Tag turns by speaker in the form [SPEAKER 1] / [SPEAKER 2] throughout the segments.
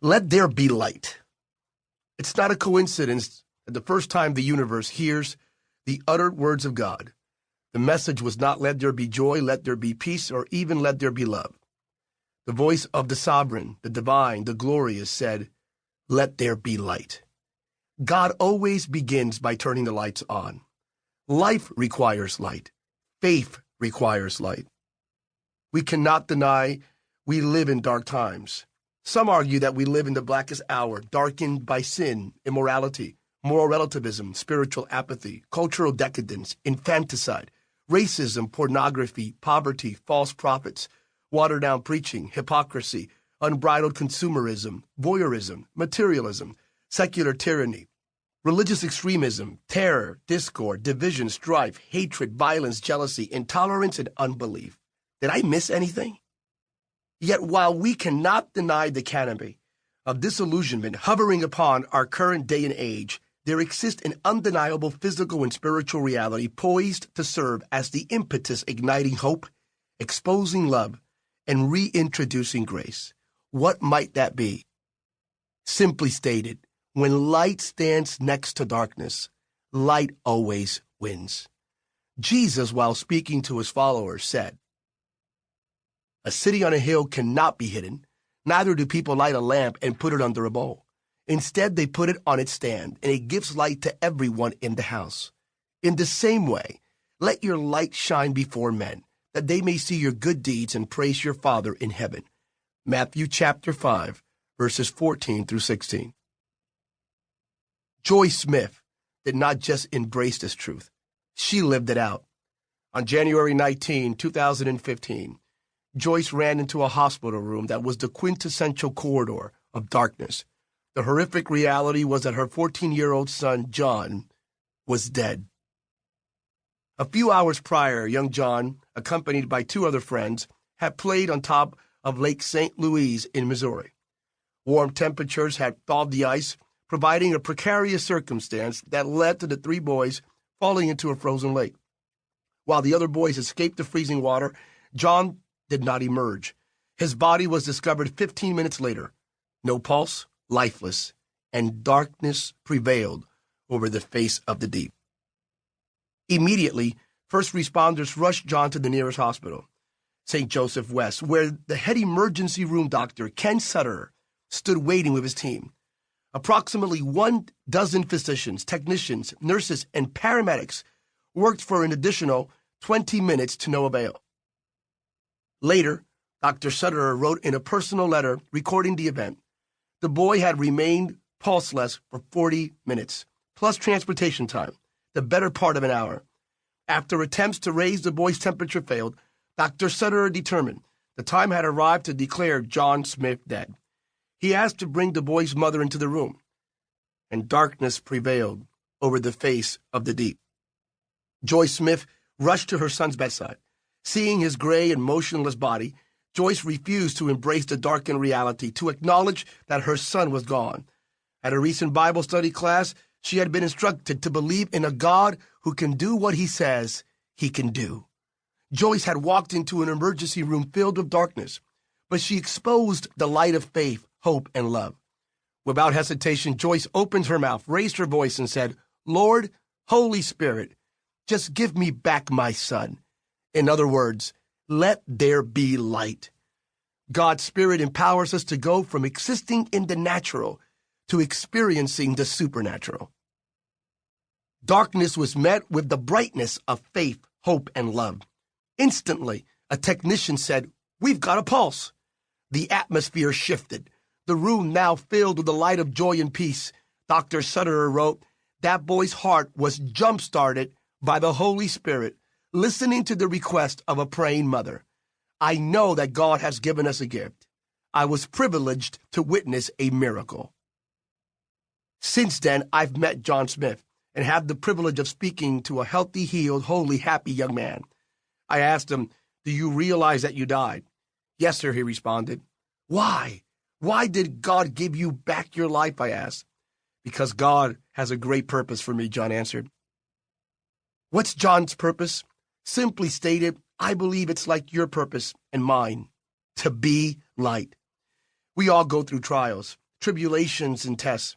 [SPEAKER 1] Let there be light. It's not a coincidence that the first time the universe hears the uttered words of God, the message was not let there be joy, let there be peace, or even let there be love. The voice of the sovereign, the divine, the glorious said, let there be light. God always begins by turning the lights on. Life requires light. Faith requires light. We cannot deny we live in dark times. Some argue that we live in the blackest hour, darkened by sin, immorality, moral relativism, spiritual apathy, cultural decadence, infanticide, racism, pornography, poverty, false prophets, watered-down preaching, hypocrisy, unbridled consumerism, voyeurism, materialism, secular tyranny, religious extremism, terror, discord, division, strife, hatred, violence, jealousy, intolerance, and unbelief. Did I miss anything? Yet while we cannot deny the canopy of disillusionment hovering upon our current day and age, there exists an undeniable physical and spiritual reality poised to serve as the impetus igniting hope, exposing love, and reintroducing grace. What might that be? Simply stated, when light stands next to darkness, light always wins. Jesus, while speaking to his followers, said, a city on a hill cannot be hidden, neither do people light a lamp and put it under a bowl. Instead, they put it on its stand, and it gives light to everyone in the house. In the same way, let your light shine before men, that they may see your good deeds and praise your Father in heaven. Matthew chapter 5, verses 14 through 16. Joy Smith did not just embrace this truth. She lived it out. On January 19, 2015, Joyce ran into a hospital room that was the quintessential corridor of darkness. The horrific reality was that her 14-year-old son, John, was dead. A few hours prior, young John, accompanied by two other friends, had played on top of Lake St. Louis in Missouri. Warm temperatures had thawed the ice, providing a precarious circumstance that led to the three boys falling into a frozen lake. While the other boys escaped the freezing water, John did not emerge. His body was discovered 15 minutes later. No pulse, lifeless, and darkness prevailed over the face of the deep. Immediately, first responders rushed John to the nearest hospital, St. Joseph West, where the head emergency room doctor, Ken Sutter, stood waiting with his team. Approximately 12 physicians, technicians, nurses, and paramedics worked for an additional 20 minutes to no avail. Later, Dr. Sutter wrote in a personal letter recording the event. The boy had remained pulseless for 40 minutes, plus transportation time, the better part of an hour. After attempts to raise the boy's temperature failed, Dr. Sutter determined the time had arrived to declare John Smith dead. He asked to bring the boy's mother into the room, and darkness prevailed over the face of the deep. Joyce Smith rushed to her son's bedside. Seeing his gray and motionless body, Joyce refused to embrace the darkened reality, to acknowledge that her son was gone. At a recent Bible study class, she had been instructed to believe in a God who can do what he says he can do. Joyce had walked into an emergency room filled with darkness, but she exposed the light of faith, hope, and love. Without hesitation, Joyce opened her mouth, raised her voice, and said, Lord, Holy Spirit, just give me back my son. In other words, let there be light. God's Spirit empowers us to go from existing in the natural to experiencing the supernatural. Darkness was met with the brightness of faith, hope, and love. Instantly, a technician said, We've got a pulse. The atmosphere shifted. The room now filled with the light of joy and peace. Dr. Sutter wrote, that boy's heart was jump-started by the Holy Spirit, listening to the request of a praying mother. I know that God has given us a gift. I was privileged to witness a miracle. Since then, I've met John Smith and had the privilege of speaking to a healthy, healed, holy, happy young man. I asked him, do you realize that you died? Yes, sir, he responded. Why? Why did God give you back your life, I asked. Because God has a great purpose for me, John answered. What's John's purpose? Simply stated, I believe it's like your purpose and mine, to be light. We all go through trials, tribulations and tests,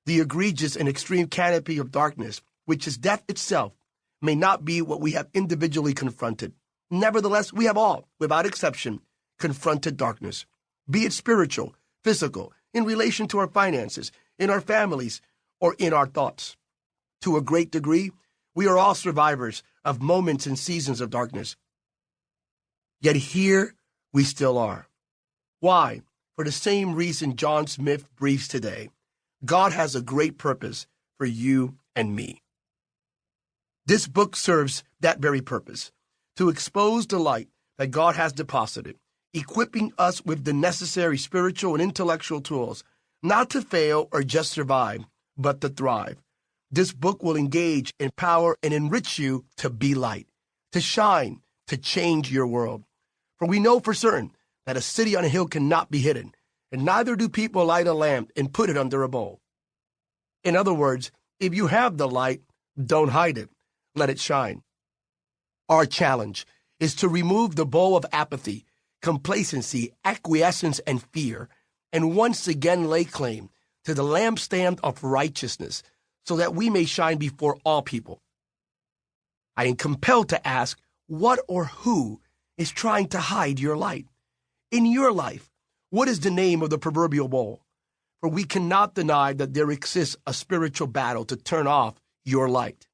[SPEAKER 1] the egregious and extreme canopy of darkness, which is death itself, may not be what we have individually confronted. Nevertheless, we have all, without exception, confronted darkness, be it spiritual, physical, in relation to our finances, in our families, or in our thoughts. To a great degree, we are all survivors of moments and seasons of darkness. Yet here we still are. Why? For the same reason John Smith breathes today. God has a great purpose for you and me. This book serves that very purpose, to expose the light that God has deposited, equipping us with the necessary spiritual and intellectual tools, not to fail or just survive, but to thrive. This book will engage, empower, and enrich you to be light, to shine, to change your world. For we know for certain that a city on a hill cannot be hidden, and neither do people light a lamp and put it under a bowl. In other words, if you have the light, don't hide it. Let it shine. Our challenge is to remove the bowl of apathy, complacency, acquiescence, and fear, and once again lay claim to the lampstand of righteousness, so that we may shine before all people. I am compelled to ask, what or who is trying to hide your light? In your life, what is the name of the proverbial bowl? For we cannot deny that there exists a spiritual battle to turn off your light.